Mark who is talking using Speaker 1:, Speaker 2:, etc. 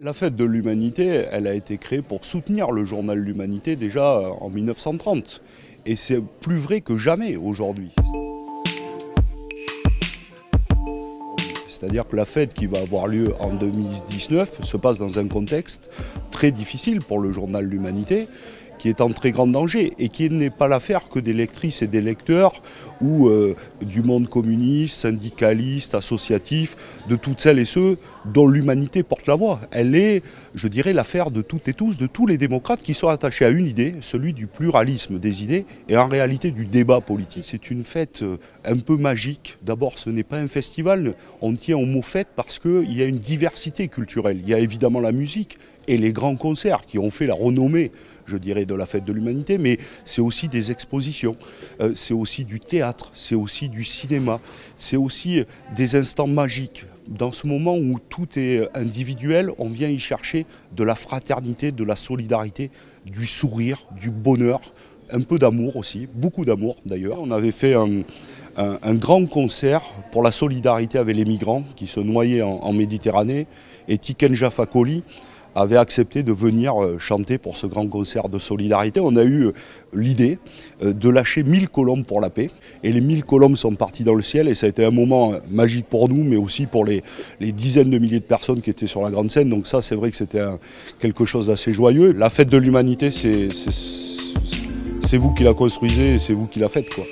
Speaker 1: La fête de l'Humanité, elle a été créée pour soutenir le journal L'Humanité déjà en 1930. Et c'est plus vrai que jamais aujourd'hui. C'est-à-dire que la fête qui va avoir lieu en 2019 se passe dans un contexte très difficile pour le journal L'Humanité, qui est en très grand danger et qui n'est pas l'affaire que des lectrices et des lecteurs ou du monde communiste, syndicaliste, associatif, de toutes celles et ceux dont l'humanité porte la voix. Elle est, je dirais, l'affaire de toutes et tous, de tous les démocrates qui sont attachés à une idée, celui du pluralisme des idées et en réalité du débat politique. C'est une fête un peu magique. D'abord, ce n'est pas un festival, on tient au mot fête parce qu'il y a une diversité culturelle. Il y a évidemment la musique et les grands concerts qui ont fait la renommée, je dirais, de la fête de l'Humanité, mais c'est aussi des expositions, c'est aussi du théâtre, c'est aussi du cinéma, c'est aussi des instants magiques. Dans ce moment où tout est individuel, on vient y chercher de la fraternité, de la solidarité, du sourire, du bonheur, un peu d'amour aussi, beaucoup d'amour d'ailleurs. On avait fait un grand concert pour la solidarité avec les migrants qui se noyaient en Méditerranée, et Tiken Jah Fakoly avait accepté de venir chanter pour ce grand concert de solidarité. On a eu l'idée de lâcher 1000 colombes pour la paix. Et les 1000 colombes sont parties dans le ciel et ça a été un moment magique pour nous, mais aussi pour les dizaines de milliers de personnes qui étaient sur la grande scène. Donc ça, c'est vrai que c'était quelque chose d'assez joyeux. La fête de l'Humanité, c'est vous qui la construisez et c'est vous qui la faites, quoi.